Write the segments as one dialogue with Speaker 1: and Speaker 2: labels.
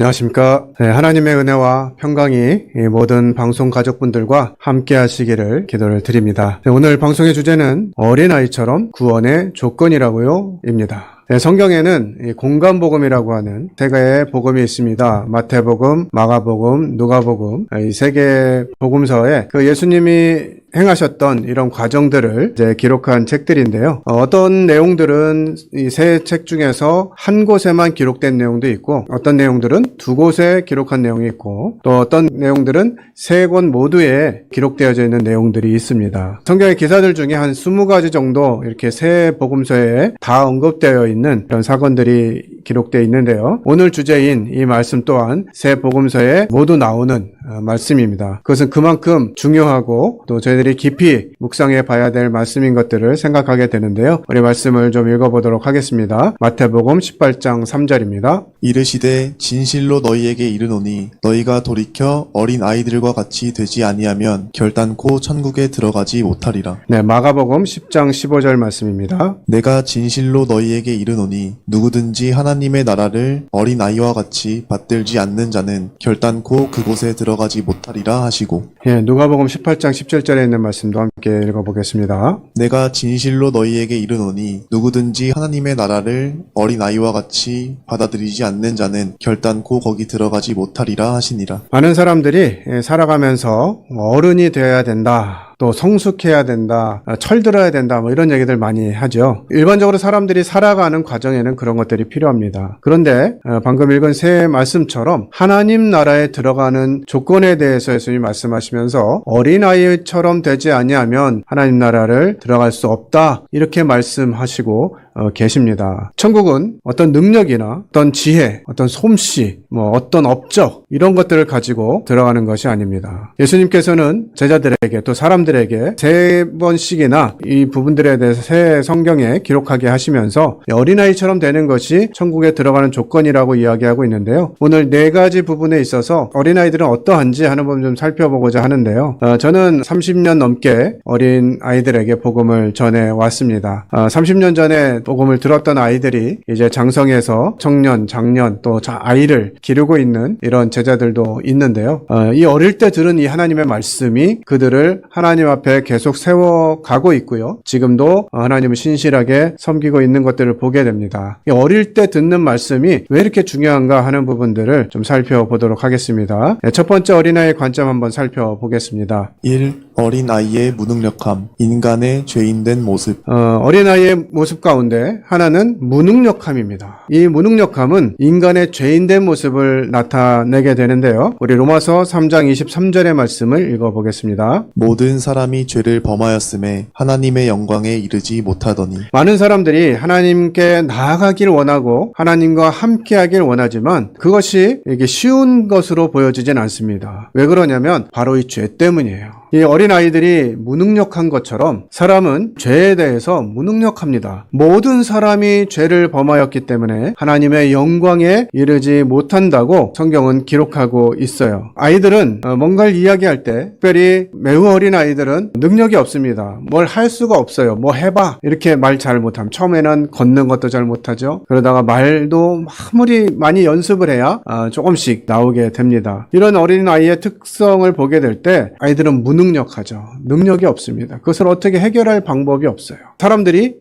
Speaker 1: 안녕하십니까. 하나님의 은혜와 평강이 모든 방송 가족분들과 함께 하시기를 기도를 드립니다. 오늘 방송의 주제는 어린아이처럼 구원의 조건이라고요 입니다. 성경에는 공간복음이라고 하는 세 개의 복음이 있습니다. 마태복음, 마가복음, 누가복음, 이 세 개의 복음서에 예수님이 행하셨던 이런 과정들을 이제 기록한 책들인데요. 어떤 내용들은 이 세 책 중에서 한 곳에만 기록된 내용도 있고, 어떤 내용들은 두 곳에 기록한 내용이 있고, 또 어떤 내용들은 세 권 모두에 기록되어져 있는 내용들이 있습니다. 성경의 기사들 중에 한 20가지 정도 이렇게 세 복음서에 다 언급되어 있는 이런 사건들이 기록되어 있는데요. 오늘 주제인 이 말씀 또한 세 복음서에 모두 나오는 말씀입니다. 그것은 그만큼 중요하고 또 저희들이 깊이 묵상해 봐야 될 말씀인 것들을 생각하게 되는데요. 우리 말씀을 좀 읽어보도록 하겠습니다. 마태복음 18장 3절입니다.
Speaker 2: 이르시되 진실로 너희에게 이르노니 너희가 돌이켜 어린 아이들과 같이 되지 아니하면 결단코 천국에 들어가지 못하리라.
Speaker 1: 네, 마가복음 10장 15절 말씀입니다.
Speaker 2: 내가 진실로 너희에게 이르노니 누구든지 하나님의 나라를 어린 아이와 같이 받들지 않는 자는 결단코 그곳에 들어가지 못하리라 하시고.
Speaker 1: 예, 누가복음 18장 17절에 있는 말씀도 함께 읽어보겠습니다.
Speaker 2: 내가 진실로 너희에게 이르노니 누구든지 하나님의 나라를 어린 아이와 같이 받아들이지 않는 자는 결단코 거기 들어가지 못하리라 하시니라.
Speaker 1: 많은 사람들이 살아가면서 어른이 되어야 된다, 또 성숙해야 된다, 철들어야 된다, 뭐 이런 얘기들 많이 하죠. 일반적으로 사람들이 살아가는 과정에는 그런 것들이 필요합니다. 그런데 방금 읽은 새 말씀처럼 하나님 나라에 들어가는 조건에 대해서 예수님이 말씀하시면서 어린아이처럼 되지 아니하면 하나님 나라를 들어갈 수 없다, 이렇게 말씀하시고 계십니다. 천국은 어떤 능력이나 어떤 지혜, 어떤 솜씨, 어떤 업적, 이런 것들을 가지고 들어가는 것이 아닙니다. 예수님께서는 제자들에게 또 사람들에게 3번씩이나 이 부분들에 대해서 새 성경에 기록하게 하시면서 어린아이처럼 되는 것이 천국에 들어가는 조건이라고 이야기하고 있는데요. 오늘 4가지 부분에 있어서 어린아이들은 어떠한지 하는 부분 좀 살펴보고자 하는데요. 저는 30년 넘게 어린아이들에게 복음을 전해왔습니다. 30년 전에 복음을 들었던 아이들이 이제 장성해서 청년, 장년, 또 아이를 기르고 있는 이런 제자들도 있는데요. 이 어릴 때 들은 이 하나님의 말씀이 그들을 하나님 앞에 계속 세워가고 있고요. 지금도 하나님을 신실하게 섬기고 있는 것들을 보게 됩니다. 이 어릴 때 듣는 말씀이 왜 이렇게 중요한가 하는 부분들을 좀 살펴보도록 하겠습니다. 첫 번째 어린아이의 관점 한번 살펴보겠습니다.
Speaker 2: 1. 어린아이의 무능력함, 인간의 죄인된 모습.
Speaker 1: 어린아이의 모습 가운데 하나는 무능력함입니다. 이 무능력함은 인간의 죄인된 모습을 나타내게 되는데요. 우리 로마서 3장 23절의 말씀을 읽어보겠습니다.
Speaker 2: 모든 사람이 죄를 범하였음에 하나님의 영광에 이르지 못하더니.
Speaker 1: 많은 사람들이 하나님께 나아가길 원하고 하나님과 함께하길 원하지만 그것이 이게 쉬운 것으로 보여지진 않습니다. 왜 그러냐면 바로 이 죄 때문이에요. 이 어린아이들이 무능력한 것처럼 사람은 죄에 대해서 무능력합니다. 모든 사람이 죄를 범하였기 때문에 하나님의 영광에 이르지 못한다고 성경은 기록하고 있어요. 아이들은 뭔가를 이야기할 때, 특별히 매우 어린 아이들은 능력이 없습니다. 뭘 할 수가 없어요. 뭐 해봐, 이렇게 말 잘 못함. 처음에는 걷는 것도 잘 못하죠. 그러다가 말도 아무리 많이 연습을 해야 조금씩 나오게 됩니다. 이런 어린아이의 특성을 보게 될 때 아이들은 무능력하죠. 능력이 없습니다. 그것을 어떻게 해결할 방법이 없어요. 사람들이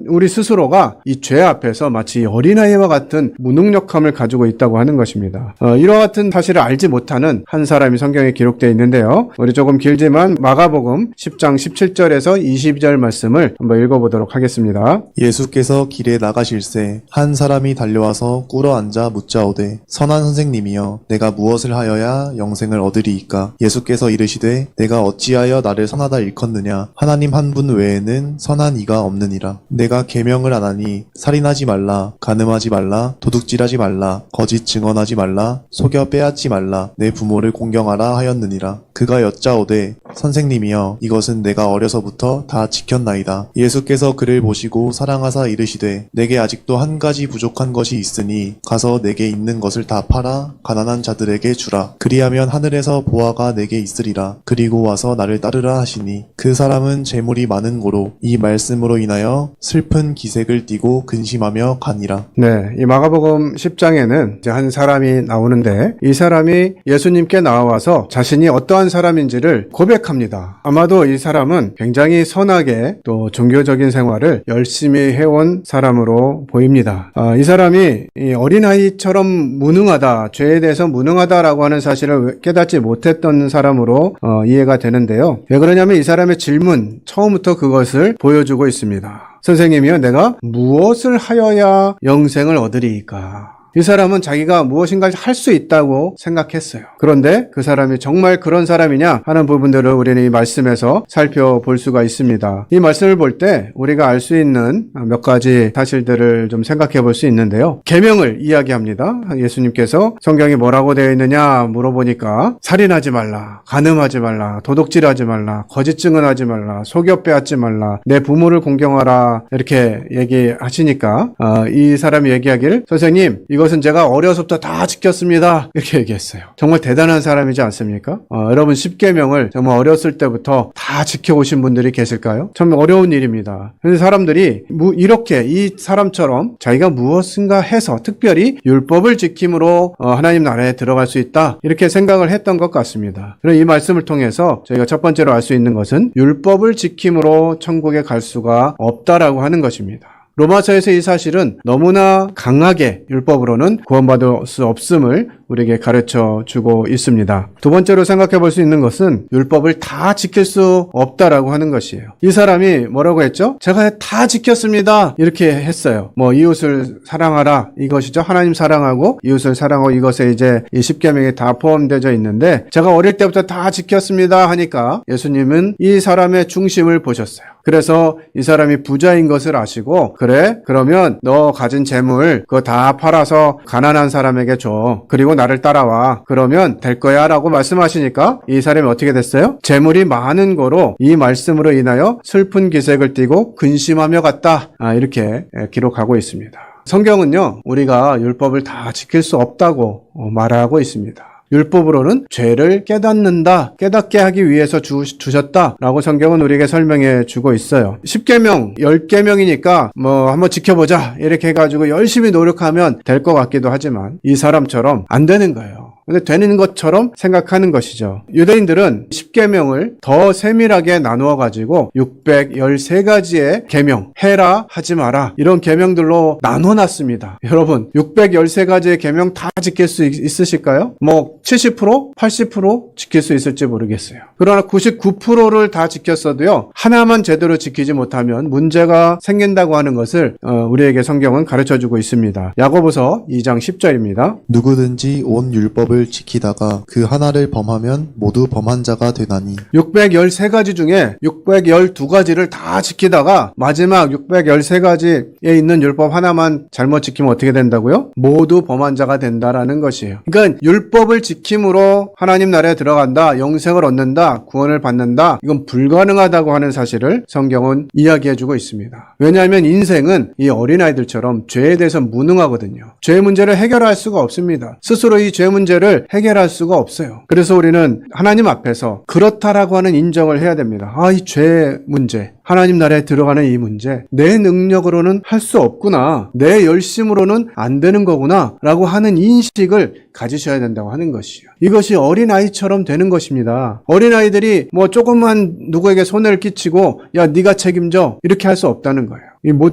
Speaker 1: 우리 스스로가 이 죄 앞에서 마치 어린아이와 같은 무능력함을 가지고 있다고 하는 것입니다. 이와 같은 사실을 알지 못하는 한 사람이 성경에 기록되어 있는데요. 우리 조금 길지만 마가복음 10장 17절에서 22절 말씀을 한번 읽어보도록 하겠습니다.
Speaker 2: 예수께서 길에 나가실새 한 사람이 달려와서 꿇어 앉아 묻자오되 선한 선생님이여 내가 무엇을 하여야 영생을 얻으리이까? 예수께서 이르시되 내가 어찌하여 나를 선하다 일컫느냐? 하나님 한 분 외에는 선한 이가 없느니라. 내가 계명을 안 하니 살인하지 말라, 간음하지 말라, 도둑질하지 말라, 거짓 증언하지 말라, 속여 빼앗지 말라, 내 부모를 공경하라 하였느니라. 그가 여짜오되 선생님이여 이것은 내가 어려서부터 다 지켰나이다. 예수께서 그를 보시고 사랑하사 이르시되 내게 아직도 한 가지 부족한 것이 있으니 가서 내게 있는 것을 다 팔아 가난한 자들에게 주라. 그리하면 하늘에서 보화가 내게 있으리라. 그리하면 데리고 와서 나를 따르라 하시니 그 사람은 재물이 많은 고로 이 말씀으로 인하여 슬픈 기색을 띠고 근심하며 가니라.
Speaker 1: 네, 이 마가복음 10장에는 이제 한 사람이 나오는데 이 사람이 예수님께 나와서 자신이 어떠한 사람인지를 고백합니다. 아마도 이 사람은 굉장히 선하게 또 종교적인 생활을 열심히 해온 사람으로 보입니다. 이 사람이 이 어린아이처럼 무능하다, 죄에 대해서 무능하다라고 하는 사실을 깨닫지 못했던 사람으로 이해가 되는데요. 왜 그러냐면 이 사람의 질문, 처음부터 그것을 보여주고 있습니다. 선생님이요, 내가 무엇을 하여야 영생을 얻으리이까? 이 사람은 자기가 무엇인가 할 수 있다고 생각했어요. 그런데 그 사람이 정말 그런 사람이냐 하는 부분들을 우리는 이 말씀에서 살펴볼 수가 있습니다. 이 말씀을 볼 때 우리가 알 수 있는 몇 가지 사실들을 좀 생각해 볼 수 있는데요. 계명을 이야기합니다. 예수님께서 성경이 뭐라고 되어 있느냐 물어보니까 살인하지 말라, 간음하지 말라, 도둑질하지 말라, 거짓 증언하지 말라, 속여 빼앗지 말라, 내 부모를 공경하라 이렇게 얘기하시니까 이 사람이 얘기하기를 선생님 이것은 제가 어려서부터 다 지켰습니다. 이렇게 얘기했어요. 정말 대단한 사람이지 않습니까? 여러분 10계명을 정말 어렸을 때부터 다 지켜오신 분들이 계실까요? 참 어려운 일입니다. 그런데 사람들이 이렇게 이 사람처럼 자기가 무엇인가 해서 특별히 율법을 지킴으로 하나님 나라에 들어갈 수 있다 이렇게 생각을 했던 것 같습니다. 그럼 이 말씀을 통해서 저희가 첫 번째로 알 수 있는 것은 율법을 지킴으로 천국에 갈 수가 없다라고 하는 것입니다. 로마서에서 이 사실은 너무나 강하게 율법으로는 구원받을 수 없음을 우리에게 가르쳐 주고 있습니다. 두 번째로 생각해 볼 수 있는 것은 율법을 다 지킬 수 없다라고 하는 것이에요. 이 사람이 뭐라고 했죠? 제가 다 지켰습니다. 이렇게 했어요. 이웃을 사랑하라 이것이죠. 하나님 사랑하고 이웃을 사랑하고 이것에 이제 이 10계명이 다 포함되어 있는데 제가 어릴 때부터 다 지켰습니다 하니까 예수님은 이 사람의 중심을 보셨어요. 그래서 이 사람이 부자인 것을 아시고 그래? 그러면 너 가진 재물 그거 다 팔아서 가난한 사람에게 줘. 그리고 나를 따라와. 그러면 될 거야 라고 말씀하시니까 이 사람이 어떻게 됐어요? 재물이 많은 거로 이 말씀으로 인하여 슬픈 기색을 띠고 근심하며 갔다. 이렇게 기록하고 있습니다. 성경은요 우리가 율법을 다 지킬 수 없다고 말하고 있습니다. 율법으로는 죄를 깨닫는다, 깨닫게 하기 위해서 주셨다라고 성경은 우리에게 설명해 주고 있어요. 10계명, 10계명이니까 한번 지켜보자 이렇게 해가지고 열심히 노력하면 될 것 같기도 하지만 이 사람처럼 안 되는 거예요. 근데 되는 것처럼 생각하는 것이죠. 유대인들은 10계명을 더 세밀하게 나누어 가지고 613가지의 계명, 해라, 하지 마라 이런 계명들로 나눠놨습니다. 여러분 613가지의 계명 다 지킬 수 있으실까요? 70%? 80% 지킬 수 있을지 모르겠어요. 그러나 99%를 다 지켰어도요 하나만 제대로 지키지 못하면 문제가 생긴다고 하는 것을 우리에게 성경은 가르쳐주고 있습니다. 야고보서 2장 10절입니다.
Speaker 2: 누구든지 온 율법을 지키다가 그 하나를 범하면 모두 범한 자가 되나니
Speaker 1: 613가지 중에 612가지를 다 지키다가 마지막 613가지에 있는 율법 하나만 잘못 지키면 어떻게 된다고요? 모두 범한 자가 된다라는 것이에요. 그러니까 율법을 지킴으로 하나님 나라에 들어간다, 영생을 얻는다, 구원을 받는다 이건 불가능하다고 하는 사실을 성경은 이야기해주고 있습니다. 왜냐하면 인생은 이 어린아이들처럼 죄에 대해서 무능하거든요. 죄 문제를 해결할 수가 없습니다. 스스로 이 죄 문제를 해결할 수가 없어요. 그래서 우리는 하나님 앞에서 그렇다라고 하는 인정을 해야 됩니다. 이 죄 문제, 하나님 나라에 들어가는 이 문제, 내 능력으로는 할 수 없구나, 내 열심으로는 안 되는 거구나 라고 하는 인식을 가지셔야 된다고 하는 것이요. 이것이 어린아이처럼 되는 것입니다. 어린아이들이 조금만 누구에게 손해를 끼치고 야 네가 책임져 이렇게 할 수 없다는 거예요.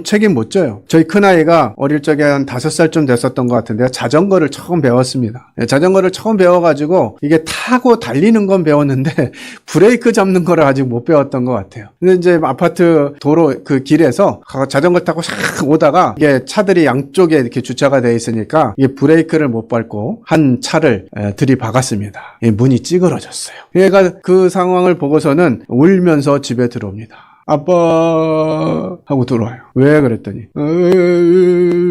Speaker 1: 책임 못 져요. 저희 큰아이가 어릴 적에 한 5살쯤 됐었던 것 같은데요. 자전거를 처음 배웠습니다. 자전거를 처음 배워가지고 이게 타고 달리는 건 배웠는데 브레이크 잡는 거를 아직 못 배웠던 것 같아요. 근데 이제 아파트 도로 그 길에서 자전거 타고 샥 오다가 이게 차들이 양쪽에 이렇게 주차가 돼 있으니까 이게 브레이크를 못 밟고 한 차를 들이박았습니다. 문이 찌그러졌어요. 얘가 그 상황을 보고서는 울면서 집에 들어옵니다. 아빠 하고 들어와요. 왜 그랬더니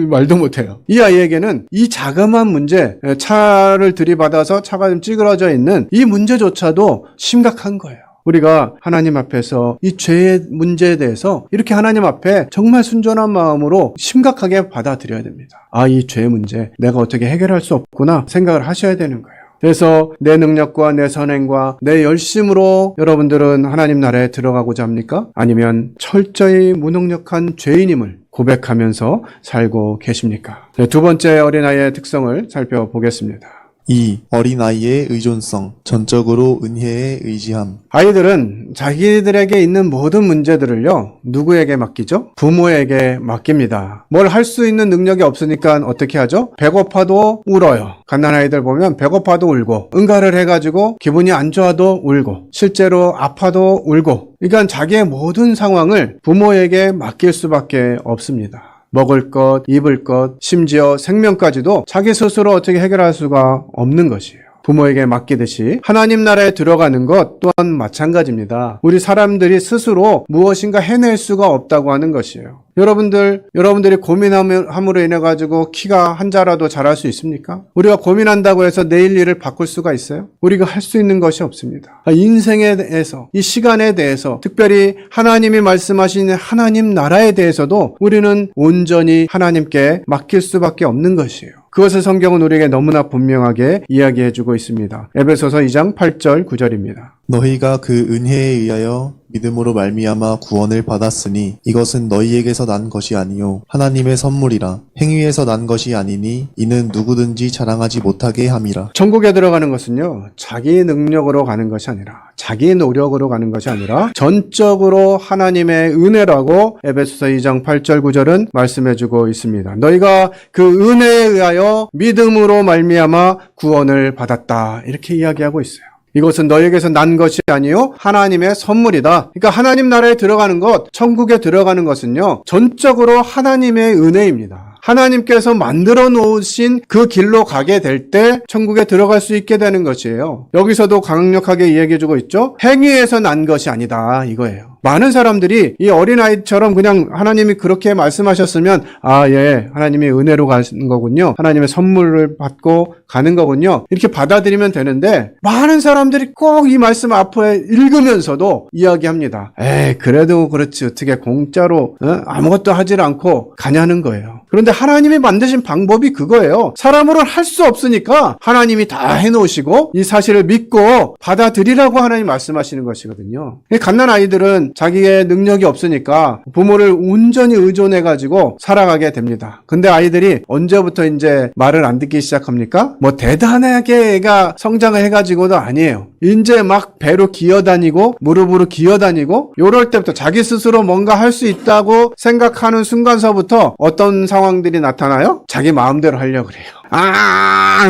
Speaker 1: 말도 못해요. 이 아이에게는 이 자그마한 문제, 차를 들이받아서 차가 좀 찌그러져 있는 이 문제조차도 심각한 거예요. 우리가 하나님 앞에서 이 죄의 문제에 대해서 이렇게 하나님 앞에 정말 순전한 마음으로 심각하게 받아들여야 됩니다. 이 죄의 문제 내가 어떻게 해결할 수 없구나 생각을 하셔야 되는 거예요. 그래서 내 능력과 내 선행과 내 열심으로 여러분들은 하나님 나라에 들어가고자 합니까? 아니면 철저히 무능력한 죄인임을 고백하면서 살고 계십니까? 네, 두 번째 어린아이의 특성을 살펴보겠습니다.
Speaker 2: 2. 어린아이의 의존성, 전적으로 은혜에 의지함.
Speaker 1: 아이들은 자기들에게 있는 모든 문제들을요, 누구에게 맡기죠? 부모에게 맡깁니다. 뭘 할 수 있는 능력이 없으니까 어떻게 하죠? 배고파도 울어요. 갓난아이들 보면 배고파도 울고, 응가를 해가지고 기분이 안 좋아도 울고, 실제로 아파도 울고, 그러니까 자기의 모든 상황을 부모에게 맡길 수밖에 없습니다. 먹을 것, 입을 것, 심지어 생명까지도 자기 스스로 어떻게 해결할 수가 없는 것이에요. 부모에게 맡기듯이 하나님 나라에 들어가는 것 또한 마찬가지입니다. 우리 사람들이 스스로 무엇인가 해낼 수가 없다고 하는 것이에요. 여러분들이 고민함으로 인해 가지고 키가 한 자라도 자랄 수 있습니까? 우리가 고민한다고 해서 내일 일을 바꿀 수가 있어요? 우리가 할 수 있는 것이 없습니다. 인생에 대해서, 이 시간에 대해서, 특별히 하나님이 말씀하신 하나님 나라에 대해서도 우리는 온전히 하나님께 맡길 수밖에 없는 것이에요. 그것을 성경은 우리에게 너무나 분명하게 이야기해주고 있습니다. 에베소서 2장 8절 9절입니다.
Speaker 2: 너희가 그 은혜에 의하여 믿음으로 말미암아 구원을 받았으니 이것은 너희에게서 난 것이 아니요 하나님의 선물이라. 행위에서 난 것이 아니니 이는 누구든지 자랑하지 못하게 함이라.
Speaker 1: 천국에 들어가는 것은요, 자기 능력으로 가는 것이 아니라, 자기 노력으로 가는 것이 아니라 전적으로 하나님의 은혜라고 에베소서 2장 8절 9절은 말씀해주고 있습니다. 너희가 그 은혜에 의하여 믿음으로 말미암아 구원을 받았다, 이렇게 이야기하고 있어요. 이것은 너희에게서 난 것이 아니요 하나님의 선물이다. 그러니까 하나님 나라에 들어가는 것, 천국에 들어가는 것은요, 전적으로 하나님의 은혜입니다. 하나님께서 만들어 놓으신 그 길로 가게 될 때 천국에 들어갈 수 있게 되는 것이에요. 여기서도 강력하게 이야기해주고 있죠. 행위에서 난 것이 아니다, 이거예요. 많은 사람들이 이 어린아이처럼 그냥 하나님이 그렇게 말씀하셨으면 예, 하나님이 은혜로 가는 거군요, 하나님의 선물을 받고 가는 거군요, 이렇게 받아들이면 되는데, 많은 사람들이 꼭 이 말씀 앞에 읽으면서도 이야기합니다. 그래도 그렇지 어떻게 공짜로 아무것도 하질 않고 가냐는 거예요. 그런데 하나님이 만드신 방법이 그거예요. 사람으로는 할 수 없으니까 하나님이 다 해놓으시고 이 사실을 믿고 받아들이라고 하나님 말씀하시는 것이거든요. 갓난아이들은 자기의 능력이 없으니까 부모를 온전히 의존해가지고 살아가게 됩니다. 근데 아이들이 언제부터 이제 말을 안 듣기 시작합니까? 뭐 대단하게 애가 성장을 해가지고도 아니에요. 이제 막 배로 기어다니고 무릎으로 기어다니고 요럴 때부터 자기 스스로 뭔가 할 수 있다고 생각하는 순간서부터 어떤 상황들이 나타나요? 자기 마음대로 하려고 그래요.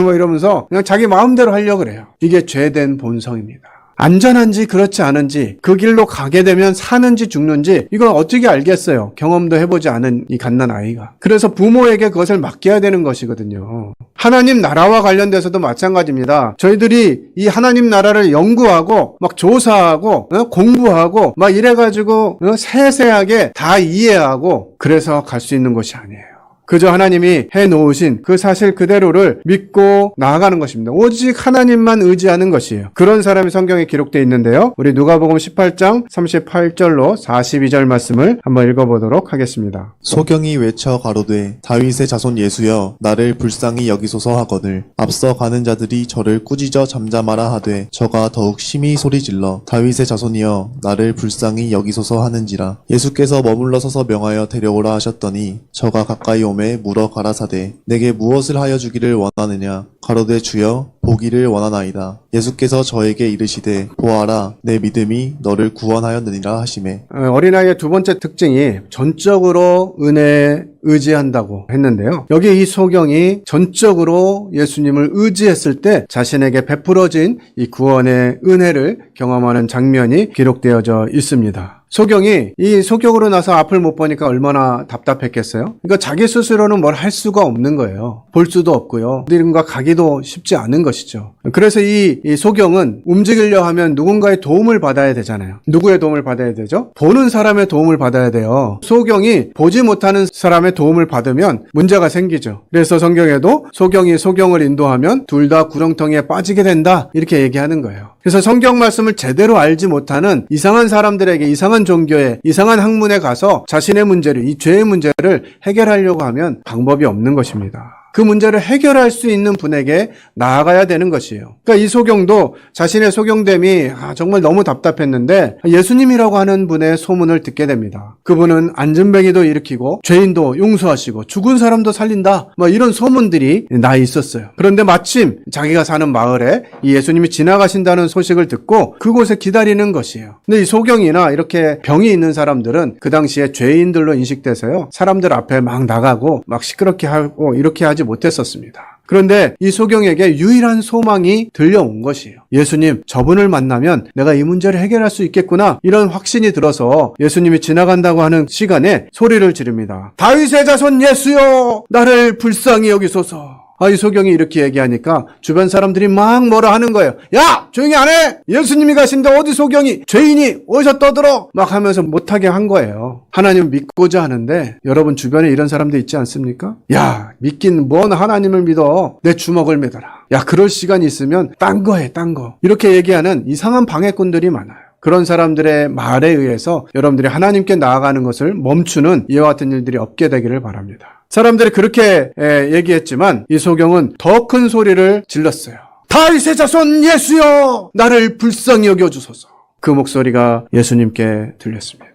Speaker 1: 뭐 이러면서 그냥 자기 마음대로 하려고 그래요. 이게 죄된 본성입니다. 안전한지 그렇지 않은지, 그 길로 가게 되면 사는지 죽는지 이건 어떻게 알겠어요? 경험도 해보지 않은 이 갓난아이가. 그래서 부모에게 그것을 맡겨야 되는 것이거든요. 하나님 나라와 관련돼서도 마찬가지입니다. 저희들이 이 하나님 나라를 연구하고 막 조사하고 공부하고 막 이래가지고 세세하게 다 이해하고 그래서 갈 수 있는 것이 아니에요. 그저 하나님이 해놓으신 그 사실 그대로를 믿고 나아가는 것입니다. 오직 하나님만 의지하는 것이에요. 그런 사람이 성경에 기록되어 있는데요. 우리 누가복음 18장 38절로 42절 말씀을 한번 읽어보도록 하겠습니다.
Speaker 2: 소경이 외쳐 가로되 다윗의 자손 예수여 나를 불쌍히 여기소서 하거늘 앞서 가는 자들이 저를 꾸짖어 잠잠하라 하되 저가 더욱 심히 소리질러 다윗의 자손이여 나를 불쌍히 여기소서 하는지라. 예수께서 머물러 서서 명하여 데려오라 하셨더니 저가 가까이 오매 물어 가라사대 내게 무엇을 하여 주기를 원하느냐. 가로되 주여 보기를 원하나이다. 예수께서 저에게 이르시되 보아라 내 믿음이 너를 구원하였느니라 하시매.
Speaker 1: 어린아이의 두 번째 특징이 전적으로 은혜에 의지한다고 했는데요. 여기 이 소경이 전적으로 예수님을 의지했을 때 자신에게 베풀어진 이 구원의 은혜를 경험하는 장면이 기록되어져 있습니다. 소경이 이 소경으로 나서 앞을 못 보니까 얼마나 답답했겠어요? 그러니까 자기 스스로는 뭘 할 수가 없는 거예요. 볼 수도 없고요. 어디론가 가기도 쉽지 않은 것이죠. 그래서 이 소경은 움직이려 하면 누군가의 도움을 받아야 되잖아요. 누구의 도움을 받아야 되죠? 보는 사람의 도움을 받아야 돼요. 소경이 보지 못하는 사람의 도움을 받으면 문제가 생기죠. 그래서 성경에도 소경이 소경을 인도하면 둘 다 구렁텅이에 빠지게 된다, 이렇게 얘기하는 거예요. 그래서 성경 말씀을 제대로 알지 못하는 이상한 사람들에게, 이상한 종교에, 이상한 학문에 가서 자신의 문제를, 이 죄의 문제를 해결하려고 하면 방법이 없는 것입니다. 그 문제를 해결할 수 있는 분에게 나아가야 되는 것이에요. 그러니까 이 소경도 자신의 소경됨이 정말 너무 답답했는데 예수님이라고 하는 분의 소문을 듣게 됩니다. 그분은 안전뱅이도 일으키고 죄인도 용서하시고 죽은 사람도 살린다, 이런 소문들이 나 있었어요. 그런데 마침 자기가 사는 마을에 이 예수님이 지나가신다는 소식을 듣고 그곳에 기다리는 것이에요. 근데 이 소경이나 이렇게 병이 있는 사람들은 그 당시에 죄인들로 인식돼서요, 사람들 앞에 막 나가고 막 시끄럽게 하고 이렇게 하지 못했었습니다. 그런데 이 소경에게 유일한 소망이 들려온 것이에요. 예수님, 저분을 만나면 내가 이 문제를 해결할 수 있겠구나, 이런 확신이 들어서 예수님이 지나간다고 하는 시간에 소리를 지릅니다. 다윗의 자손 예수여, 나를 불쌍히 여기소서. 이 소경이 이렇게 얘기하니까 주변 사람들이 막 뭐라 하는 거예요. 야, 조용히 안 해! 예수님이 가신데 어디 소경이, 죄인이 어디서 떠들어! 막 하면서 못하게 한 거예요. 하나님을 믿고자 하는데 여러분 주변에 이런 사람들 있지 않습니까? 야, 믿긴 뭔 하나님을 믿어. 내 주먹을 믿어라. 야, 그럴 시간이 있으면 딴 거 해, 딴 거. 이렇게 얘기하는 이상한 방해꾼들이 많아요. 그런 사람들의 말에 의해서 여러분들이 하나님께 나아가는 것을 멈추는 이와 같은 일들이 없게 되기를 바랍니다. 사람들이 그렇게 얘기했지만 이 소경은 더 큰 소리를 질렀어요. 다윗의 자손 예수여, 나를 불쌍히 여겨주소서. 그 목소리가 예수님께 들렸습니다.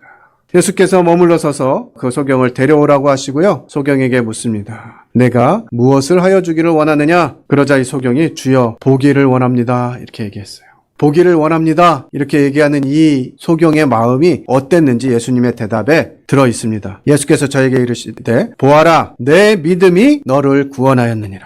Speaker 1: 예수께서 머물러 서서 그 소경을 데려오라고 하시고요, 소경에게 묻습니다. 내가 무엇을 하여 주기를 원하느냐? 그러자 이 소경이 주여 보기를 원합니다, 이렇게 얘기했어요. 보기를 원합니다, 이렇게 얘기하는 이 소경의 마음이 어땠는지 예수님의 대답에 들어 있습니다. 예수께서 저에게 이르시되 보아라, 내 믿음이 너를 구원하였느니라.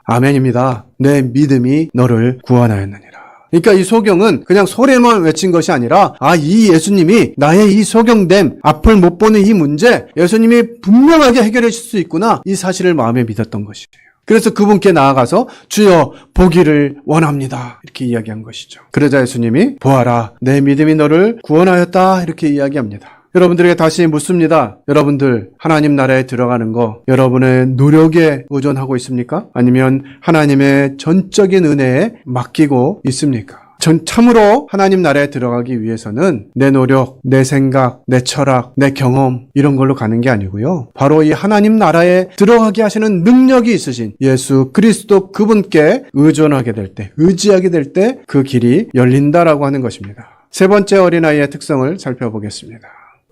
Speaker 1: 아멘입니다. 내 믿음이 너를 구원하였느니라. 그러니까 이 소경은 그냥 소리만 외친 것이 아니라 이 예수님이 나의 이 소경됨, 앞을 못 보는 이 문제 예수님이 분명하게 해결해 줄 수 있구나, 이 사실을 마음에 믿었던 것이에요. 그래서 그분께 나아가서 주여 보기를 원합니다, 이렇게 이야기한 것이죠. 그러자 예수님이 보아라, 내 믿음이 너를 구원하였다, 이렇게 이야기합니다. 여러분들에게 다시 묻습니다. 여러분들 하나님 나라에 들어가는 거 여러분의 노력에 의존하고 있습니까? 아니면 하나님의 전적인 은혜에 맡기고 있습니까? 전 참으로 하나님 나라에 들어가기 위해서는 내 노력, 내 생각, 내 철학, 내 경험 이런 걸로 가는 게 아니고요, 바로 이 하나님 나라에 들어가게 하시는 능력이 있으신 예수 그리스도 그분께 의존하게 될 때, 의지하게 될 때 그 길이 열린다라고 하는 것입니다. 세 번째 어린아이의 특성을 살펴보겠습니다.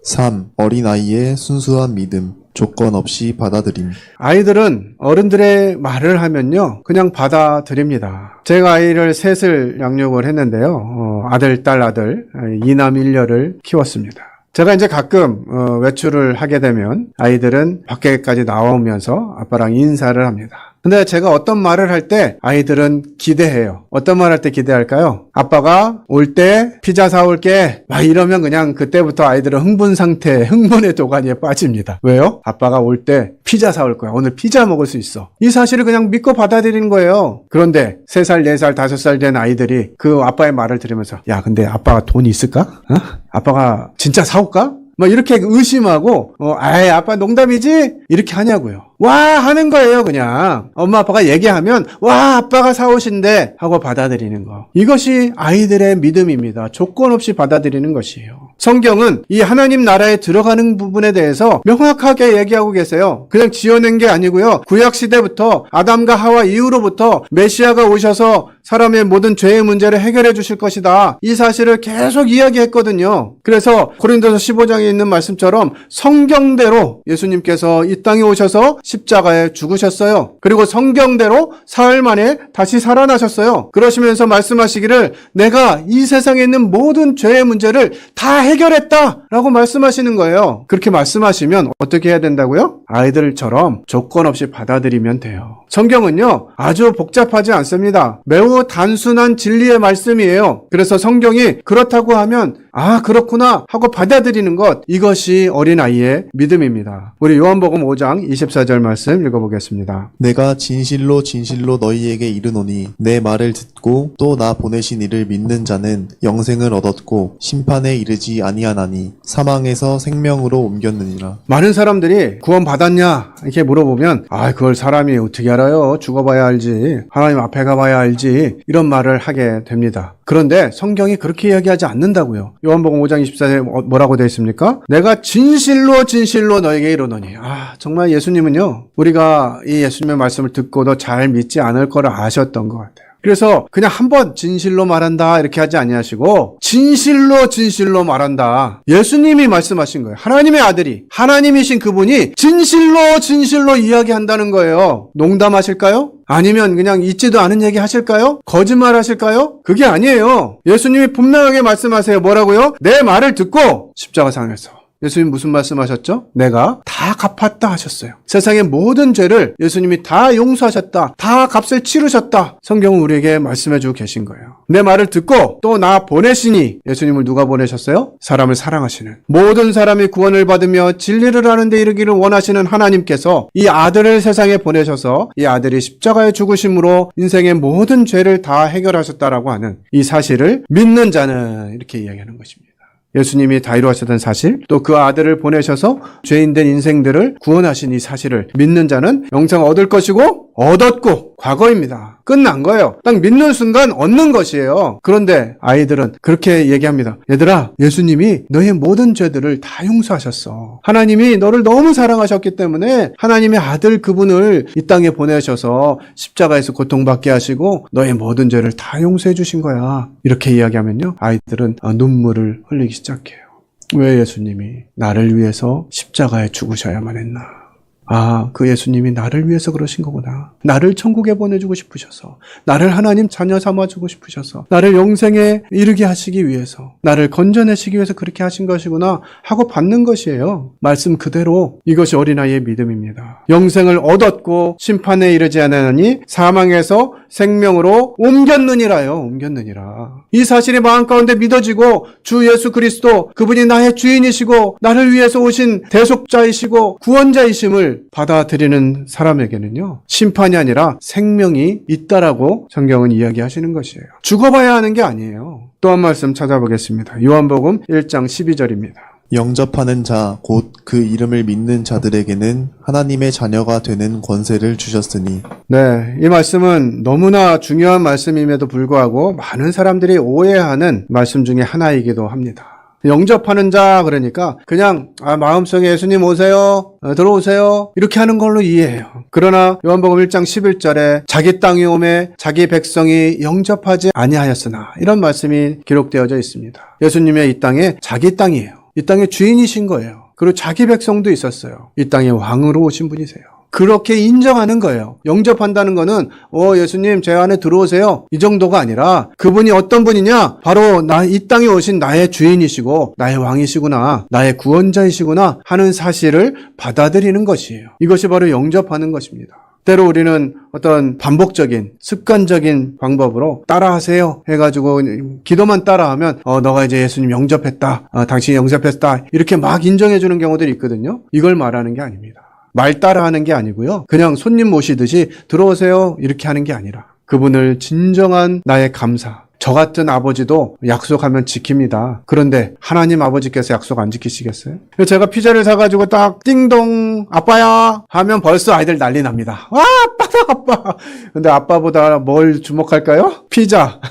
Speaker 2: 3. 어린아이의 순수한 믿음, 조건 없이 받아들임.
Speaker 1: 아이들은 어른들의 말을 하면요, 그냥 받아들입니다. 제가 아이를 셋을 양육을 했는데요, 아들, 딸, 아들, 이남 일녀를 키웠습니다. 제가 이제 가끔 외출을 하게 되면 아이들은 밖에까지 나오면서 아빠랑 인사를 합니다. 근데 제가 어떤 말을 할 때 아이들은 기대해요. 어떤 말 할 때 기대할까요? 아빠가 올 때 피자 사올게, 막 이러면 그냥 그때부터 아이들은 흥분 상태, 흥분의 도가니에 빠집니다. 왜요? 아빠가 올 때 피자 사올 거야. 오늘 피자 먹을 수 있어. 이 사실을 그냥 믿고 받아들이는 거예요. 그런데 3살, 4살, 5살 된 아이들이 그 아빠의 말을 들으면서 야, 근데 아빠가 돈이 있을까? 아빠가 진짜 사올까? 막 이렇게 의심하고 아빠 농담이지? 이렇게 하냐고요. 와 하는 거예요. 그냥 엄마 아빠가 얘기하면 와 아빠가 사오신대 하고 받아들이는 거. 이것이 아이들의 믿음입니다. 조건 없이 받아들이는 것이에요. 성경은 이 하나님 나라에 들어가는 부분에 대해서 명확하게 얘기하고 계세요. 그냥 지어낸 게 아니고요, 구약시대부터 아담과 하와 이후로부터 메시아가 오셔서 사람의 모든 죄의 문제를 해결해 주실 것이다, 이 사실을 계속 이야기했거든요. 그래서 고린도서 15장에 있는 말씀처럼 성경대로 예수님께서 이 땅에 오셔서 십자가에 죽으셨어요. 그리고 성경대로 사흘 만에 다시 살아나셨어요. 그러시면서 말씀하시기를 내가 이 세상에 있는 모든 죄의 문제를 다 해결했다라고 말씀하시는 거예요. 그렇게 말씀하시면 어떻게 해야 된다고요? 아이들처럼 조건 없이 받아들이면 돼요. 성경은요, 아주 복잡하지 않습니다. 매우 단순한 진리의 말씀이에요. 그래서 성경이 그렇다고 하면 그렇구나 하고 받아들이는 것, 이것이 어린아이의 믿음입니다. 우리 요한복음 5장 24절 말씀 읽어보겠습니다.
Speaker 2: 내가 진실로 진실로 너희에게 이르노니 내 말을 듣고 또 나 보내신 이를 믿는 자는 영생을 얻었고 심판에 이르지 아니하나니 사망에서 생명으로 옮겼느니라.
Speaker 1: 많은 사람들이 구원 받았냐 이렇게 물어보면 그걸 사람이 어떻게 알아요? 죽어봐야 알지, 하나님 앞에 가봐야 알지, 이런 말을 하게 됩니다. 그런데 성경이 그렇게 이야기하지 않는다고요. 요한복음 5장 24절에 뭐라고 되어 있습니까? 내가 진실로 진실로 너에게 이르노니. 정말 예수님은요, 우리가 이 예수님의 말씀을 듣고도 잘 믿지 않을 거를 아셨던 것 같아요. 그래서 그냥 한번 진실로 말한다 이렇게 하지 아니하시고 진실로 진실로 말한다. 예수님이 말씀하신 거예요. 하나님의 아들이, 하나님이신 그분이 진실로 진실로 이야기한다는 거예요. 농담하실까요? 아니면 그냥 있지도 않은 얘기 하실까요? 거짓말 하실까요? 그게 아니에요. 예수님이 분명하게 말씀하세요. 뭐라고요? 내 말을 듣고 십자가상에서. 예수님 무슨 말씀하셨죠? 내가 다 갚았다 하셨어요. 세상의 모든 죄를 예수님이 다 용서하셨다. 다 값을 치르셨다. 성경은 우리에게 말씀해주고 계신 거예요. 내 말을 듣고 또 나 보내시니, 예수님을 누가 보내셨어요? 사람을 사랑하시는, 모든 사람이 구원을 받으며 진리를 아는 데 이르기를 원하시는 하나님께서 이 아들을 세상에 보내셔서 이 아들이 십자가에 죽으심으로 인생의 모든 죄를 다 해결하셨다라고 하는 이 사실을 믿는 자는, 이렇게 이야기하는 것입니다. 예수님이 다 이루하셨던 사실, 또 그 아들을 보내셔서 죄인된 인생들을 구원하신 이 사실을 믿는 자는 영생 얻을 것이고 얻었고 과거입니다. 끝난 거예요. 딱 믿는 순간 얻는 것이에요. 그런데 아이들은 그렇게 얘기합니다. 얘들아, 예수님이 너의 모든 죄들을 다 용서하셨어. 하나님이 너를 너무 사랑하셨기 때문에 하나님의 아들 그분을 이 땅에 보내셔서 십자가에서 고통받게 하시고 너의 모든 죄를 다 용서해 주신 거야. 이렇게 이야기하면요, 아이들은 눈물을 흘리기 시작해요. 왜 예수님이 나를 위해서 십자가에 죽으셔야만 했나? 그 예수님이 나를 위해서 그러신 거구나. 나를 천국에 보내주고 싶으셔서, 나를 하나님 자녀 삼아주고 싶으셔서, 나를 영생에 이르게 하시기 위해서, 나를 건져내시기 위해서 그렇게 하신 것이구나 하고 받는 것이에요. 말씀 그대로 이것이 어린아이의 믿음입니다. 영생을 얻었고 심판에 이르지 않으니 사망에서 생명으로 옮겼느니라요. 이 사실이 마음 가운데 믿어지고 주 예수 그리스도 그분이 나의 주인이시고 나를 위해서 오신 대속자이시고 구원자이심을 받아들이는 사람에게는요, 심판이 아니라 생명이 있다라고 성경은 이야기하시는 것이에요. 죽어봐야 하는 게 아니에요. 또 한 말씀 찾아보겠습니다. 요한복음 1장 12절입니다.
Speaker 2: 영접하는 자, 곧 그 이름을 믿는 자들에게는 하나님의 자녀가 되는 권세를 주셨으니.
Speaker 1: 네, 이 말씀은 너무나 중요한 말씀임에도 불구하고 많은 사람들이 오해하는 말씀 중에 하나이기도 합니다. 영접하는 자, 그러니까 그냥 마음속에 예수님 오세요, 들어오세요 이렇게 하는 걸로 이해해요. 그러나 요한복음 1장 11절에 자기 땅이 오매 자기 백성이 영접하지 아니하였으나, 이런 말씀이 기록되어져 있습니다. 예수님의 이 땅에 자기 땅이에요. 이 땅의 주인이신 거예요. 그리고 자기 백성도 있었어요. 이 땅의 왕으로 오신 분이세요. 그렇게 인정하는 거예요. 영접한다는 거는 예수님 제 안에 들어오세요, 이 정도가 아니라 그분이 어떤 분이냐, 바로 이 땅에 오신 나의 주인이시고 나의 왕이시구나, 나의 구원자이시구나 하는 사실을 받아들이는 것이에요. 이것이 바로 영접하는 것입니다. 때로 우리는 어떤 반복적인 습관적인 방법으로 따라하세요 해가지고 기도만 따라하면 너가 이제 예수님 영접했다, 당신이 영접했다 이렇게 막 인정해주는 경우들이 있거든요. 이걸 말하는 게 아닙니다. 말 따라하는 게 아니고요, 그냥 손님 모시듯이 들어오세요 이렇게 하는 게 아니라 그분을 진정한 나의 감사. 저 같은 아버지도 약속하면 지킵니다. 그런데 하나님 아버지께서 약속 안 지키시겠어요? 제가 피자를 사가지고 딱 띵동 아빠야 하면 벌써 아이들 난리 납니다. 아빠다 아빠. 근데 아빠보다 뭘 주목할까요? 피자.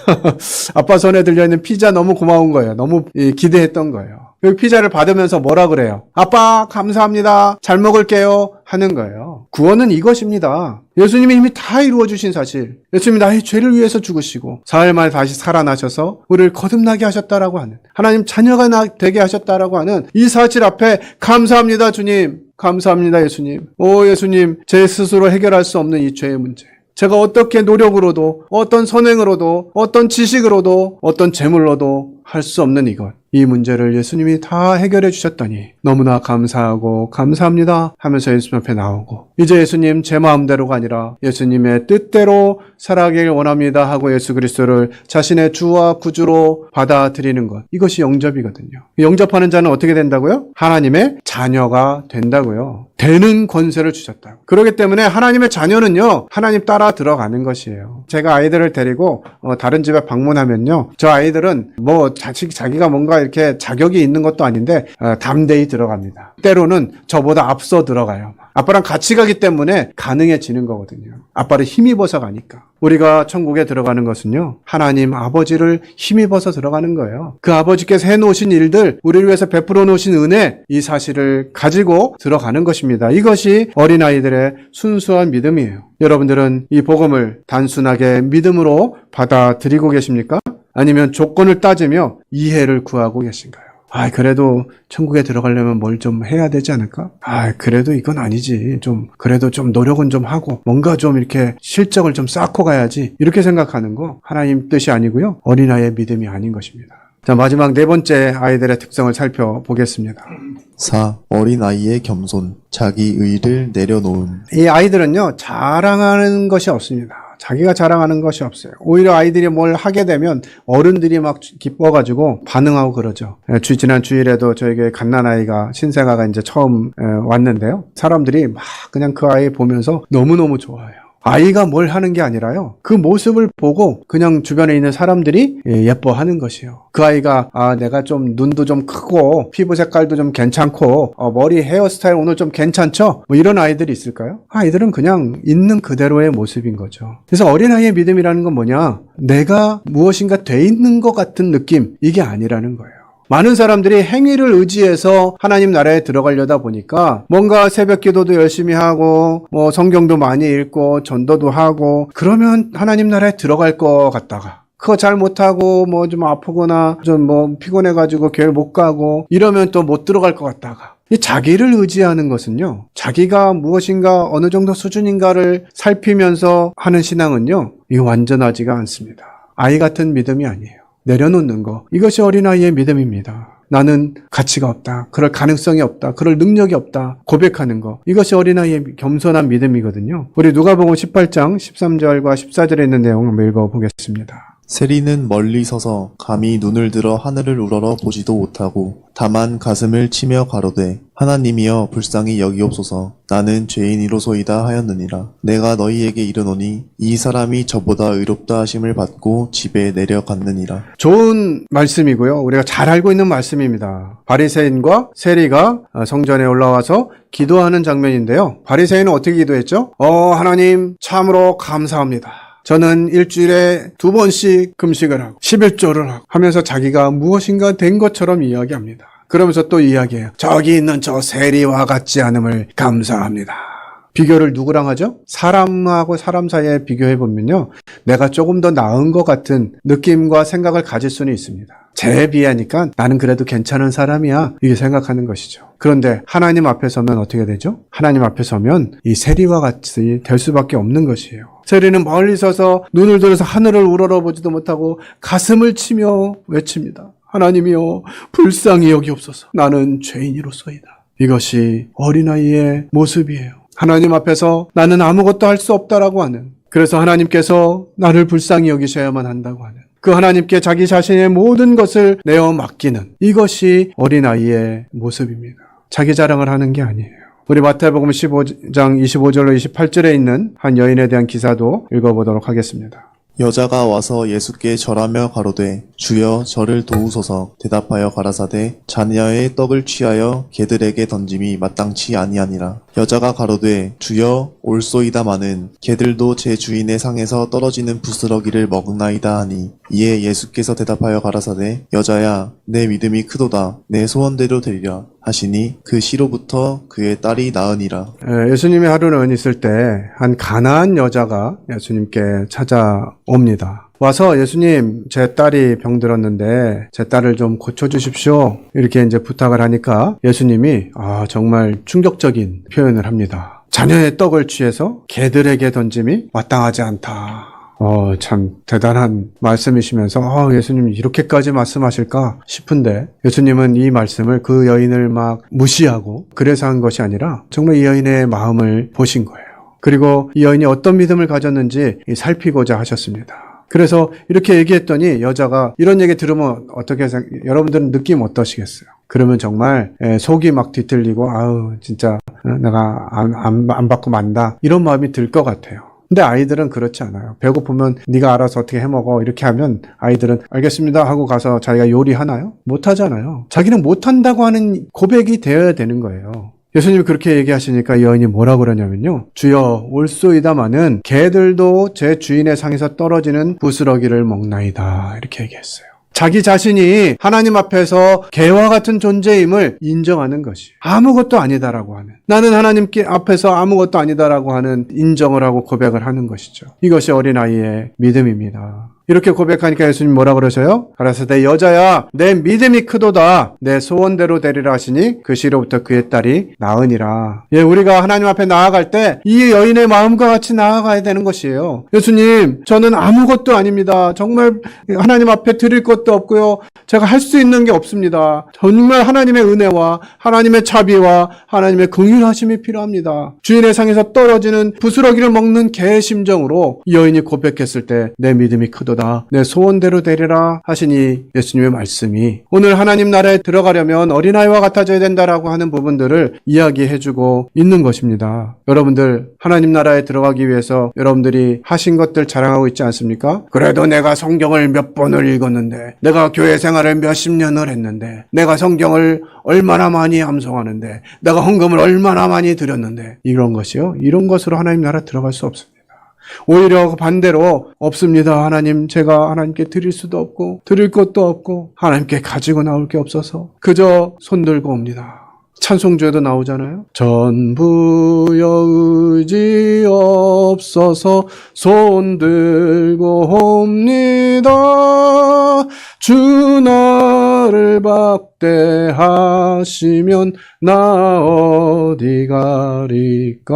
Speaker 1: 아빠 손에 들려있는 피자 너무 고마운 거예요. 너무 기대했던 거예요. 그 피자를 받으면서 뭐라 그래요? 아빠 감사합니다, 잘 먹을게요 하는 거예요. 구원은 이것입니다. 예수님이 이미 다 이루어주신 사실, 예수님이 나의 죄를 위해서 죽으시고 사흘 만에 다시 살아나셔서 우리를 거듭나게 하셨다라고 하는, 하나님 자녀가 되게 하셨다라고 하는 이 사실 앞에 감사합니다 주님, 감사합니다 예수님. 예수님, 제 스스로 해결할 수 없는 이 죄의 문제, 제가 어떻게 노력으로도 어떤 선행으로도 어떤 지식으로도 어떤 재물로도 할 수 없는 이 문제를 예수님이 다 해결해 주셨더니 너무나 감사하고 감사합니다 하면서 예수님 앞에 나오고, 이제 예수님 제 마음대로가 아니라 예수님의 뜻대로 살아가길 원합니다 하고 예수 그리스도를 자신의 주와 구주로 받아들이는 것, 이것이 영접이거든요. 영접하는 자는 어떻게 된다고요? 하나님의 자녀가 된다고요. 되는 권세를 주셨다고. 그렇기 때문에 하나님의 자녀는요, 하나님 따라 들어가는 것이에요. 제가 아이들을 데리고 다른 집에 방문하면요, 저 아이들은 자기가 뭔가 이렇게 자격이 있는 것도 아닌데 담대히 들어갑니다. 때로는 저보다 앞서 들어가요. 아빠랑 같이 가기 때문에 가능해지는 거거든요. 아빠를 힘입어서 가니까. 우리가 천국에 들어가는 것은요, 하나님 아버지를 힘입어서 들어가는 거예요. 그 아버지께서 해놓으신 일들, 우리를 위해서 베풀어 놓으신 은혜, 이 사실을 가지고 들어가는 것입니다. 이것이 어린아이들의 순수한 믿음이에요. 여러분들은 이 복음을 단순하게 믿음으로 받아들이고 계십니까? 아니면 조건을 따지며 이해를 구하고 계신가요? 그래도 천국에 들어가려면 뭘 좀 해야 되지 않을까? 그래도 이건 아니지. 그래도 좀 노력은 좀 하고, 뭔가 좀 이렇게 실적을 좀 쌓고 가야지. 이렇게 생각하는 거 하나님 뜻이 아니고요. 어린아이의 믿음이 아닌 것입니다. 자, 마지막 네 번째 아이들의 특성을 살펴보겠습니다.
Speaker 2: 4. 어린아이의 겸손, 자기 의를 내려놓음.
Speaker 1: 이 아이들은요, 자랑하는 것이 없습니다. 자기가 자랑하는 것이 없어요. 오히려 아이들이 뭘 하게 되면 어른들이 막 기뻐가지고 반응하고 그러죠. 지난 주일에도 저에게 갓난아이가, 신생아가 이제 처음 왔는데요. 사람들이 막 그냥 그 아이 보면서 너무너무 좋아해요. 아이가 뭘 하는 게 아니라요. 그 모습을 보고 그냥 주변에 있는 사람들이 예뻐하는 것이에요. 그 아이가 내가 좀 눈도 좀 크고 피부 색깔도 좀 괜찮고 머리 헤어스타일 오늘 좀 괜찮죠? 뭐 이런 아이들이 있을까요? 아이들은 그냥 있는 그대로의 모습인 거죠. 그래서 어린아이의 믿음이라는 건 뭐냐? 내가 무엇인가 돼 있는 것 같은 느낌, 이게 아니라는 거예요. 많은 사람들이 행위를 의지해서 하나님 나라에 들어가려다 보니까 뭔가 새벽 기도도 열심히 하고 뭐 성경도 많이 읽고 전도도 하고 그러면 하나님 나라에 들어갈 것 같다가 그거 잘 못하고 뭐 좀 아프거나 좀 뭐 피곤해가지고 교회 못 가고 이러면 또 못 들어갈 것 같다가 이 자기를 의지하는 것은요, 자기가 무엇인가 어느 정도 수준인가를 살피면서 하는 신앙은요, 이거 완전하지가 않습니다. 아이 같은 믿음이 아니에요. 내려놓는 거. 이것이 어린아이의 믿음입니다. 나는 가치가 없다. 그럴 가능성이 없다. 그럴 능력이 없다. 고백하는 거. 이것이 어린아이의 겸손한 믿음이거든요. 우리 누가복음 18장 13절과 14절에 있는 내용 한번 읽어보겠습니다.
Speaker 2: 세리는 멀리 서서 감히 눈을 들어 하늘을 우러러 보지도 못하고 다만 가슴을 치며 가로되 하나님이여 불쌍히 여기옵소서 나는 죄인이로소이다 하였느니라. 내가 너희에게 이르노니 이 사람이 저보다 의롭다 하심을 받고 집에 내려갔느니라.
Speaker 1: 좋은 말씀이고요. 우리가 잘 알고 있는 말씀입니다. 바리새인과 세리가 성전에 올라와서 기도하는 장면인데요. 바리새인은 어떻게 기도했죠? 하나님 참으로 감사합니다. 저는 일주일에 2번씩 금식을 하고 11조를 하고 하면서 자기가 무엇인가 된 것처럼 이야기합니다. 그러면서 또 이야기해요. 저기 있는 저 세리와 같지 않음을 감사합니다. 비교를 누구랑 하죠? 사람하고 사람 사이에 비교해보면요, 내가 조금 더 나은 것 같은 느낌과 생각을 가질 수는 있습니다. 쟤에 비하니까 나는 그래도 괜찮은 사람이야, 이게 생각하는 것이죠. 그런데 하나님 앞에 서면 어떻게 되죠? 하나님 앞에 서면 이 세리와 같이 될 수밖에 없는 것이에요. 세리는 멀리 서서 눈을 들어서 하늘을 우러러보지도 못하고 가슴을 치며 외칩니다. 하나님이여 불쌍히 여기옵소서 나는 죄인이로소이다. 이것이 어린아이의 모습이에요. 하나님 앞에서 나는 아무것도 할 수 없다라고 하는, 그래서 하나님께서 나를 불쌍히 여기셔야만 한다고 하는, 그 하나님께 자기 자신의 모든 것을 내어 맡기는, 이것이 어린아이의 모습입니다. 자기 자랑을 하는 게 아니에요. 우리 마태복음 15장 25절로 28절에 있는 한 여인에 대한 기사도 읽어보도록 하겠습니다.
Speaker 2: 여자가 와서 예수께 절하며 가로되 주여 저를 도우소서. 대답하여 가라사대 자녀의 떡을 취하여 개들에게 던짐이 마땅치 아니하니라. 여자가 가로되 주여 올소이다마는 개들도 제 주인의 상에서 떨어지는 부스러기를 먹나이다 하니, 이에 예수께서 대답하여 가라사대 여자야 내 믿음이 크도다. 내 소원대로 되리라 하시니 그 시로부터 그의 딸이 나으니라.
Speaker 1: 예수님의 하루는 있을 때 한 가나안 여자가 예수님께 찾아옵니다. 와서 예수님, 제 딸이 병들었는데 제 딸을 좀 고쳐주십시오, 이렇게 이제 부탁을 하니까 예수님이 정말 충격적인 표현을 합니다. 자녀의 떡을 취해서 개들에게 던짐이 마땅하지 않다. 참 대단한 말씀이시면서 예수님이 이렇게까지 말씀하실까 싶은데, 예수님은 이 말씀을 그 여인을 막 무시하고 그래서 한 것이 아니라 정말 이 여인의 마음을 보신 거예요. 그리고 이 여인이 어떤 믿음을 가졌는지 살피고자 하셨습니다. 그래서 이렇게 얘기했더니 여자가 이런 얘기 들으면 어떻게 여러분들은 느낌 어떠시겠어요? 그러면 정말 속이 막 뒤틀리고 진짜 내가 안 받고 만다, 이런 마음이 들 것 같아요. 근데 아이들은 그렇지 않아요. 배고프면 네가 알아서 어떻게 해먹어 이렇게 하면 아이들은 알겠습니다 하고 가서 자기가 요리하나요? 못하잖아요. 자기는 못한다고 하는 고백이 되어야 되는 거예요. 예수님이 그렇게 얘기하시니까 이 여인이 뭐라 그러냐면요. 주여 올소이다마는 개들도 제 주인의 상에서 떨어지는 부스러기를 먹나이다 이렇게 얘기했어요. 자기 자신이 하나님 앞에서 개와 같은 존재임을 인정하는 것이 아무것도 아니다라고 하는, 나는 하나님 앞에서 아무것도 아니다라고 하는 인정을 하고 고백을 하는 것이죠. 이것이 어린아이의 믿음입니다. 이렇게 고백하니까 예수님 뭐라 그러셔요? 가라사대 여자야 내 믿음이 크도다 내 소원대로 되리라 하시니 그 시로부터 그의 딸이 나으니라. 예, 우리가 하나님 앞에 나아갈 때 이 여인의 마음과 같이 나아가야 되는 것이에요. 예수님 저는 아무것도 아닙니다. 정말 하나님 앞에 드릴 것도 없고요. 제가 할 수 있는 게 없습니다. 정말 하나님의 은혜와 하나님의 자비와 하나님의 긍휼하심이 필요합니다. 주인의 상에서 떨어지는 부스러기를 먹는 개의 심정으로 이 여인이 고백했을 때 내 믿음이 크도다 내 소원대로 되리라 하시니 예수님의 말씀이 오늘 하나님 나라에 들어가려면 어린아이와 같아져야 된다라고 하는 부분들을 이야기해주고 있는 것입니다. 여러분들 하나님 나라에 들어가기 위해서 여러분들이 하신 것들 자랑하고 있지 않습니까? 그래도 내가 성경을 몇 번을 읽었는데, 내가 교회 생활을 몇십 년을 했는데, 내가 성경을 얼마나 많이 암송하는데, 내가 헌금을 얼마나 많이 드렸는데, 이런 것이요. 이런 것으로 하나님 나라 들어갈 수 없습니다. 오히려 반대로 없습니다. 하나님 제가 하나님께 드릴 수도 없고 드릴 것도 없고 하나님께 가지고 나올 게 없어서 그저 손 들고 옵니다. 찬송주에도 나오잖아요. 전부여 의지 없어서 손 들고 옵니다. 주 나를 박대하시면 나 어디 가리까.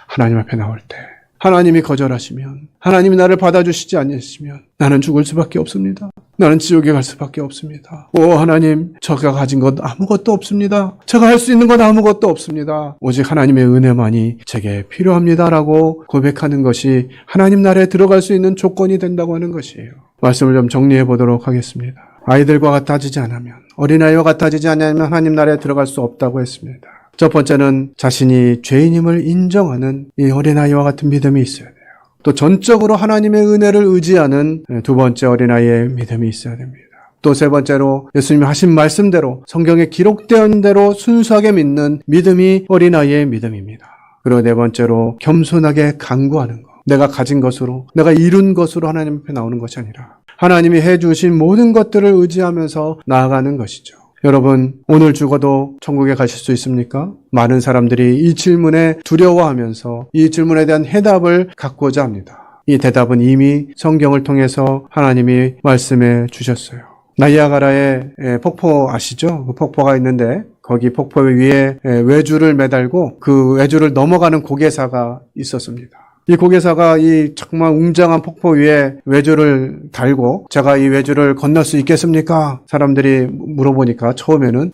Speaker 1: 하나님 앞에 나올 때 하나님이 거절하시면, 하나님이 나를 받아주시지 않으시면 나는 죽을 수밖에 없습니다. 나는 지옥에 갈 수밖에 없습니다. 오 하나님, 제가 가진 것 아무것도 없습니다. 제가 할 수 있는 건 아무것도 없습니다. 오직 하나님의 은혜만이 제게 필요합니다라고 고백하는 것이 하나님 나라에 들어갈 수 있는 조건이 된다고 하는 것이에요. 말씀을 좀 정리해 보도록 하겠습니다. 아이들과 같아지지 않으면, 어린아이와 같아지지 않으면 하나님 나라에 들어갈 수 없다고 했습니다. 첫 번째는 자신이 죄인임을 인정하는 이 어린아이와 같은 믿음이 있어야 돼요. 또 전적으로 하나님의 은혜를 의지하는 두 번째 어린아이의 믿음이 있어야 됩니다. 또 세 번째로 예수님이 하신 말씀대로 성경에 기록된 대로 순수하게 믿는 믿음이 어린아이의 믿음입니다. 그리고 네 번째로 겸손하게 간구하는 것. 내가 가진 것으로, 내가 이룬 것으로 하나님 앞에 나오는 것이 아니라 하나님이 해주신 모든 것들을 의지하면서 나아가는 것이죠. 여러분, 오늘 죽어도 천국에 가실 수 있습니까? 많은 사람들이 이 질문에 두려워하면서 이 질문에 대한 해답을 갖고자 합니다. 이 대답은 이미 성경을 통해서 하나님이 말씀해 주셨어요. 나이아가라의 폭포 아시죠? 그 폭포가 있는데 거기 폭포 위에 외줄을 매달고 그 외줄을 넘어가는 고개사가 있었습니다. 이 고개사가 이 정말 웅장한 폭포 위에 외줄을 달고 제가 이 외줄을 건널 수 있겠습니까? 사람들이 물어보니까 처음에는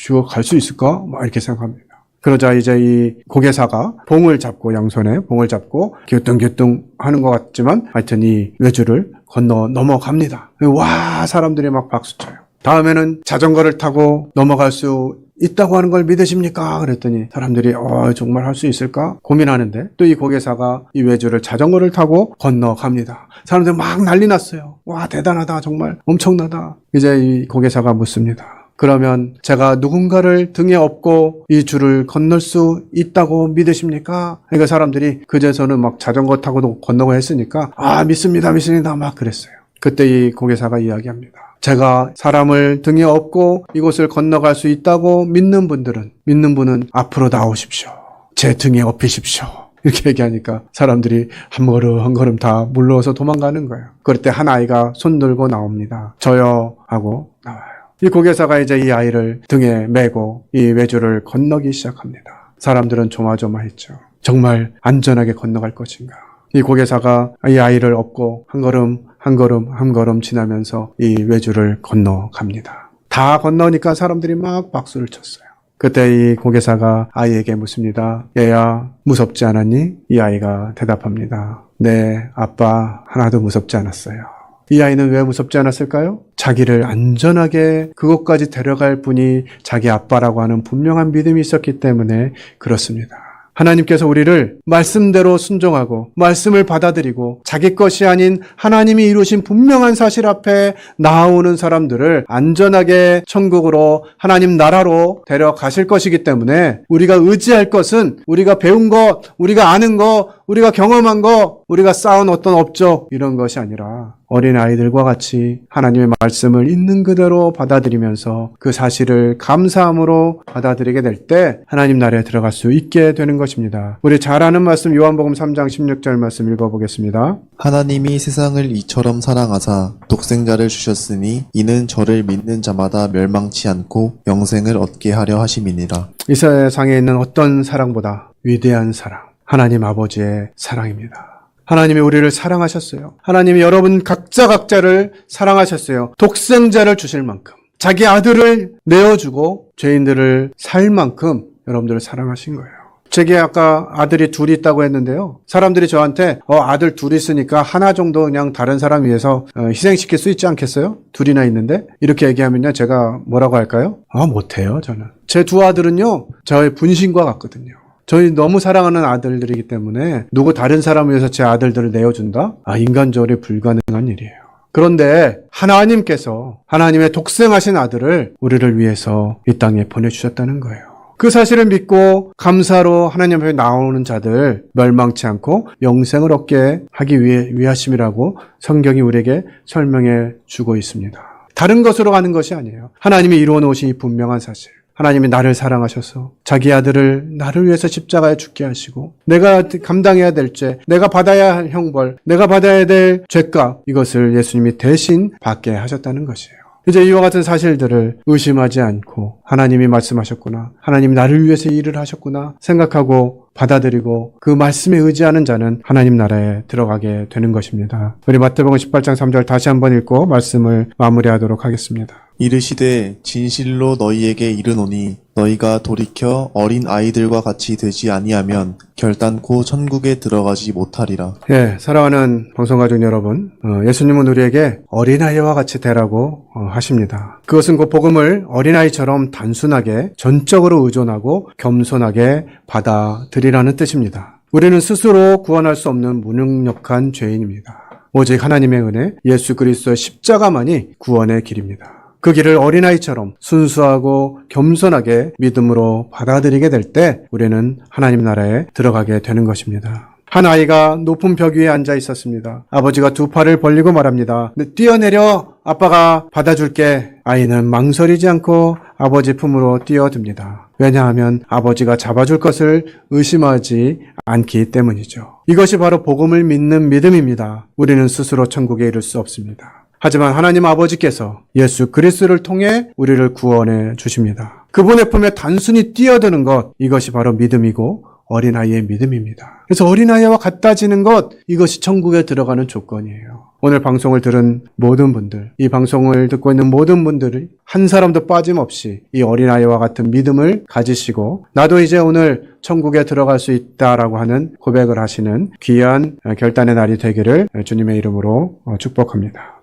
Speaker 1: 저거 갈 수 있을까? 막 이렇게 생각합니다. 그러자 이제 이 고개사가 봉을 잡고 양손에 봉을 잡고 기우뚱기우뚱 하는 것 같지만 하여튼 이 외줄을 건너 넘어갑니다. 와 사람들이 막 박수쳐요. 다음에는 자전거를 타고 넘어갈 수 있다고 하는 걸 믿으십니까? 그랬더니 사람들이 정말 할 수 있을까? 고민하는데 또 이 고개사가 이 외줄을 자전거를 타고 건너갑니다. 사람들 막 난리 났어요. 와 대단하다 정말 엄청나다. 이제 이 고개사가 묻습니다. 그러면 제가 누군가를 등에 업고 이 줄을 건널 수 있다고 믿으십니까? 그러니까 사람들이 그제서는 막 자전거 타고도 건너고 했으니까 믿습니다 막 그랬어요. 그때 이 고개사가 이야기합니다. 제가 사람을 등에 업고 이곳을 건너갈 수 있다고 믿는 분은 앞으로 나오십시오. 제 등에 업히십시오. 이렇게 얘기하니까 사람들이 한 걸음 다 물러서 도망가는 거예요. 그럴 때 한 아이가 손 들고 나옵니다. 저요 하고 나와요. 이 고개사가 이제 이 아이를 등에 메고 이 외줄을 건너기 시작합니다. 사람들은 조마조마했죠. 정말 안전하게 건너갈 것인가. 이 고개사가 이 아이를 업고 한 걸음 지나면서 이 외줄을 건너갑니다. 다 건너니까 사람들이 막 박수를 쳤어요. 그때 이 고개사가 아이에게 묻습니다. 얘야, 무섭지 않았니? 이 아이가 대답합니다. 네, 아빠 하나도 무섭지 않았어요. 이 아이는 왜 무섭지 않았을까요? 자기를 안전하게 그곳까지 데려갈 분이 자기 아빠라고 하는 분명한 믿음이 있었기 때문에 그렇습니다. 하나님께서 우리를 말씀대로 순종하고 말씀을 받아들이고 자기 것이 아닌 하나님이 이루신 분명한 사실 앞에 나아오는 사람들을 안전하게 천국으로 하나님 나라로 데려가실 것이기 때문에 우리가 의지할 것은 우리가 배운 것, 우리가 아는 것, 우리가 경험한 것, 우리가 쌓은 어떤 업적 이런 것이 아니라 어린 아이들과 같이 하나님의 말씀을 있는 그대로 받아들이면서 그 사실을 감사함으로 받아들이게 될 때 하나님 나라에 들어갈 수 있게 되는 것입니다. 우리 잘 아는 말씀 요한복음 3장 16절 말씀 읽어보겠습니다.
Speaker 2: 하나님이 세상을 이처럼 사랑하사 독생자를 주셨으니 이는 저를 믿는 자마다 멸망치 않고 영생을 얻게 하려 하심이니라.
Speaker 1: 이 세상에 있는 어떤 사랑보다 위대한 사랑, 하나님 아버지의 사랑입니다. 하나님이 우리를 사랑하셨어요. 하나님이 여러분 각자를 사랑하셨어요. 독생자를 주실 만큼 자기 아들을 내어주고 죄인들을 살 만큼 여러분들을 사랑하신 거예요. 제게 아까 아들이 둘이 있다고 했는데요. 사람들이 저한테 아들 둘이 있으니까 하나 정도 그냥 다른 사람 위해서 희생시킬 수 있지 않겠어요? 둘이나 있는데 이렇게 얘기하면요. 제가 뭐라고 할까요? 못해요 저는. 제 두 아들은요. 저의 분신과 같거든요. 저희 너무 사랑하는 아들들이기 때문에 누구 다른 사람을 위해서 제 아들들을 내어준다? 인간적으로 불가능한 일이에요. 그런데 하나님께서 하나님의 독생하신 아들을 우리를 위해서 이 땅에 보내주셨다는 거예요. 그 사실을 믿고 감사로 하나님 앞에 나오는 자들 멸망치 않고 영생을 얻게 하기 위하심이라고 성경이 우리에게 설명해 주고 있습니다. 다른 것으로 가는 것이 아니에요. 하나님이 이루어 놓으신 이 분명한 사실. 하나님이 나를 사랑하셔서 자기 아들을 나를 위해서 십자가에 죽게 하시고 내가 감당해야 될 죄, 내가 받아야 할 형벌, 내가 받아야 될 죄값 이것을 예수님이 대신 받게 하셨다는 것이에요. 이제 이와 같은 사실들을 의심하지 않고 하나님이 말씀하셨구나, 하나님이 나를 위해서 일을 하셨구나 생각하고 받아들이고 그 말씀에 의지하는 자는 하나님 나라에 들어가게 되는 것입니다. 우리 마태복음 18장 3절 다시 한번 읽고 말씀을 마무리하도록 하겠습니다.
Speaker 2: 이르시되 진실로 너희에게 이르노니 너희가 돌이켜 어린 아이들과 같이 되지 아니하면 결단코 천국에 들어가지 못하리라.
Speaker 1: 사랑하는 방송가족 여러분, 예수님은 우리에게 어린아이와 같이 되라고 하십니다. 그것은 그 복음을 어린아이처럼 단순하게 전적으로 의존하고 겸손하게 받아들이라는 뜻입니다. 우리는 스스로 구원할 수 없는 무능력한 죄인입니다. 오직 하나님의 은혜, 예수 그리스도의 십자가만이 구원의 길입니다. 그 길을 어린아이처럼 순수하고 겸손하게 믿음으로 받아들이게 될 때 우리는 하나님 나라에 들어가게 되는 것입니다. 한 아이가 높은 벽 위에 앉아 있었습니다. 아버지가 두 팔을 벌리고 말합니다. 뛰어내려, 아빠가 받아줄게. 아이는 망설이지 않고 아버지 품으로 뛰어듭니다. 왜냐하면 아버지가 잡아줄 것을 의심하지 않기 때문이죠. 이것이 바로 복음을 믿는 믿음입니다. 우리는 스스로 천국에 이를 수 없습니다. 하지만 하나님 아버지께서 예수 그리스도를 통해 우리를 구원해 주십니다. 그분의 품에 단순히 뛰어드는 것, 이것이 바로 믿음이고 어린아이의 믿음입니다. 그래서 어린아이와 같아지는 것, 이것이 천국에 들어가는 조건이에요. 오늘 방송을 들은 모든 분들, 이 방송을 듣고 있는 모든 분들이 한 사람도 빠짐없이 이 어린아이와 같은 믿음을 가지시고 나도 이제 오늘 천국에 들어갈 수 있다라고 하는 고백을 하시는 귀한 결단의 날이 되기를 주님의 이름으로 축복합니다.